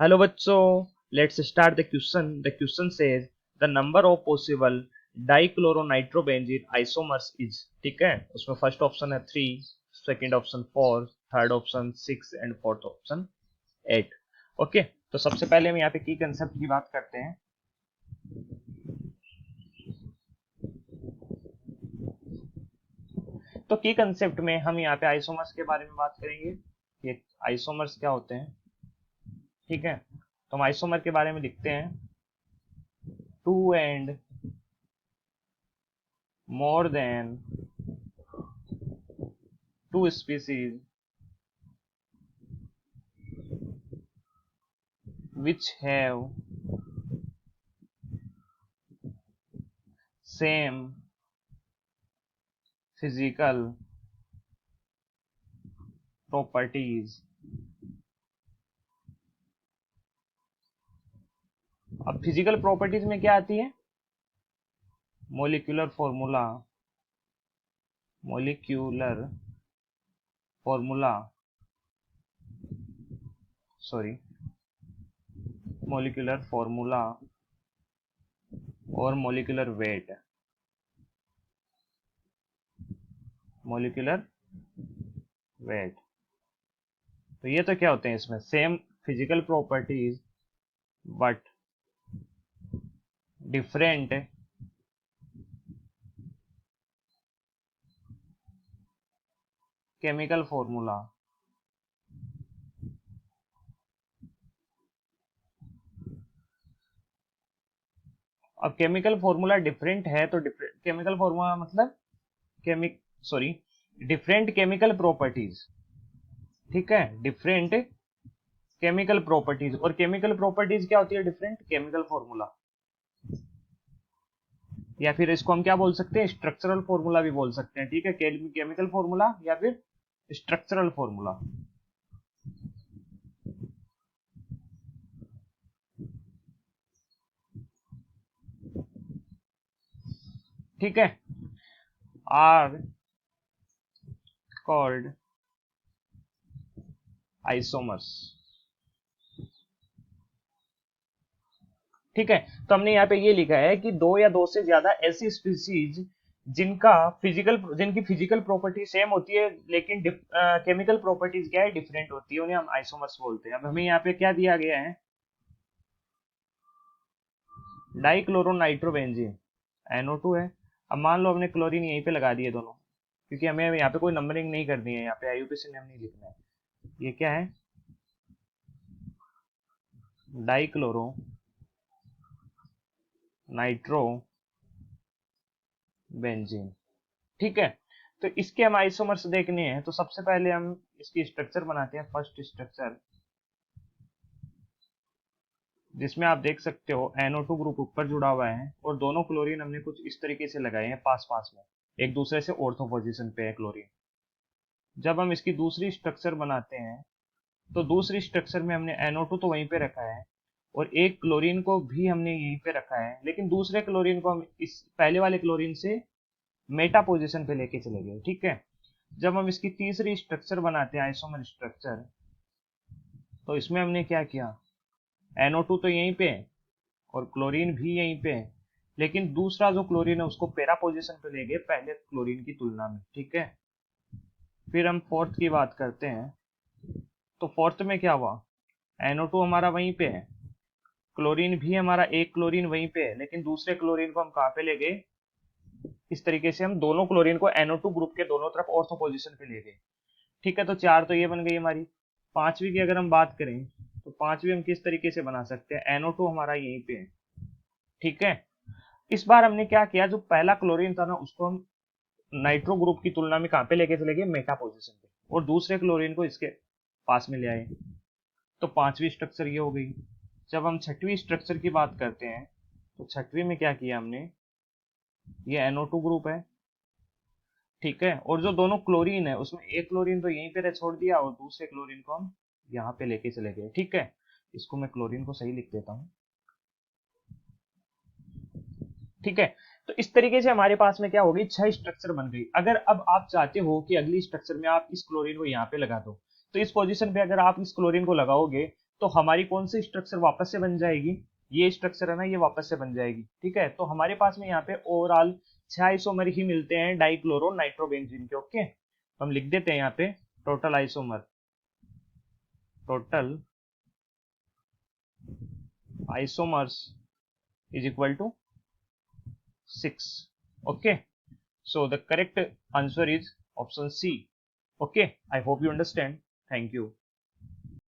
Hello बच्चों, let's start the question. The question says the number of possible dichloronitrobenzene isomers is. ठीक है, उसमें first option है 3, second option 4, third option 6 and fourth option 8। Okay, तो सबसे पहले हम यहाँ पे की कंसेप्ट की बात करते हैं। तो की कंसेप्ट में हम यहाँ पे आइसोमर्स के बारे में बात करेंगे। ये आइसोमर्स क्या होते हैं। ठीक है, तो हम आइसोमर के बारे में लिखते हैं, two and more than two species which have same physical properties। अब फिजिकल प्रॉपर्टीज में क्या आती है? Molecular formula, molecular formula sorry molecular formula और मोलिकुलर वेट। मोलिकुलर वेट, तो ये तो क्या होते हैं इसमें? Same physical properties but different chemical formula. अब केमिकल फॉर्मूला डिफरेंट है तो डिफरेंट केमिकल फॉर्मूला मतलब केमिक सॉरी डिफरेंट केमिकल प्रॉपर्टीज। ठीक है, डिफरेंट केमिकल प्रॉपर्टीज। और केमिकल प्रॉपर्टीज क्या होती है? डिफरेंट केमिकल फॉर्मूला, या फिर इसको हम क्या बोल सकते हैं? स्ट्रक्चरल फॉर्मूला भी बोल सकते हैं। ठीक है, केमिकल फॉर्मूला या फिर स्ट्रक्चरल फॉर्मूला। ठीक है, आर कॉल्ड आइसोमर्स। ठीक है, तो हमने यहाँ पे ये लिखा है कि दो या दो से ज्यादा ऐसी स्पीसीज जिनकी फिजिकल प्रॉपर्टी सेम होती है लेकिन केमिकल प्रॉपर्टीज क्या है? डिफरेंट होती है, उन्हें हम आइसोमर्स बोलते हैं। अब हमें यहाँ पे क्या दिया गया है? डाइक्लोरोनाइट्रोबेंजीन NO2 है। अब मान लो हमने क्लोरीन यहीं पे लगा दिए दोनों, क्योंकि हमें यहाँ पे कोई नंबरिंग नहीं करनी है, यहाँ पे IUPAC नेम नहीं लिखना है। ये क्या है? Dichloro nitro benzene. ठीक है, तो इसके हम आइसोमर्स देखने हैं, तो सबसे पहले हम इसकी स्ट्रक्चर बनाते हैं। फर्स्ट स्ट्रक्चर, जिसमें आप देख सकते हो NO2 ग्रुप ऊपर जुड़ा हुआ है और दोनों क्लोरीन हमने कुछ इस तरीके से लगाए हैं पास पास में, एक दूसरे से ऑर्थो पोजीशन पे है क्लोरीन। जब हम इसकी दूसरी स्ट्रक्चर बनाते हैं तो दूसरी स्ट्रक्चर में हमने NO2 तो वहीं पे रखा है और एक क्लोरीन को भी हमने यहीं पे रखा है, लेकिन दूसरे क्लोरीन को हम इस पहले वाले क्लोरीन से मेटा पोजीशन पे लेके चले गए। ठीक है, जब हम इसकी तीसरी स्ट्रक्चर बनाते हैं, आइसोमर स्ट्रक्चर, तो इसमें हमने क्या किया? NO2 तो यहीं पे है और क्लोरीन भी यहीं पे है, लेकिन दूसरा जो क्लोरीन है उसको पैरा पोजीशन पे ले गए पहले क्लोरीन की तुलना में। ठीक है, फिर हम फोर्थ की बात करते हैं, तो फोर्थ में क्या हुआ? NO2 हमारा वहीं पे है, क्लोरीन भी हमारा एक क्लोरीन वहीं पे है, लेकिन दूसरे क्लोरीन को हम कहाँ पे ले गए? इस तरीके से हम दोनों क्लोरीन को NO2 ग्रुप के दोनों तरफ ऑर्थो पोजीशन पे ले गए। ठीक है, तो चार तो ये बन गई हमारी। पांचवी की अगर हम बात करें तो पांचवी हम किस तरीके से बना सकते हैं? NO2 हमारा यहीं पे है। ठीक है, इस बार हमने क्या किया? जो पहला क्लोरीन था ना, उसको हम नाइट्रो ग्रुप की तुलना में कहाँ पे लेके चले गए? मेटा पोजीशन पे, और दूसरे क्लोरीन को इसके पास में ले आए। तो पांचवी स्ट्रक्चर ये हो गई। जब हम छठवीं स्ट्रक्चर की बात करते हैं तो छठवीं में क्या किया हमने? ये NO2 ग्रुप है। ठीक है, और जो दोनों क्लोरीन है उसमें एक क्लोरीन तो यहीं पे छोड़ दिया और दूसरे क्लोरीन को हम यहाँ पे लेके चले गए। ठीक है, इसको मैं क्लोरीन को सही लिख देता हूँ। ठीक है, तो इस तरीके से हमारे पास में क्या होगी? 6 स्ट्रक्चर बन गई। अगर अब आप चाहते हो कि अगली स्ट्रक्चर में आप इस क्लोरीन को यहाँ पे लगा दो, तो इस पोजीशन पे अगर आप इस क्लोरीन को लगाओगे तो हमारी कौन सी स्ट्रक्चर वापस से बन जाएगी, ये स्ट्रक्चर है ना, ये वापस से बन जाएगी। ठीक है, तो हमारे पास में यहाँ पे ओवरऑल 6 आइसोमर ही मिलते हैं डाइक्लोरो नाइट्रोबेंजीन के। ओके, तो हम लिख देते हैं यहाँ पे total isomer, total isomers is equal to 6. Okay, so the correct answer is option C. Okay, I hope you understand. Thank you.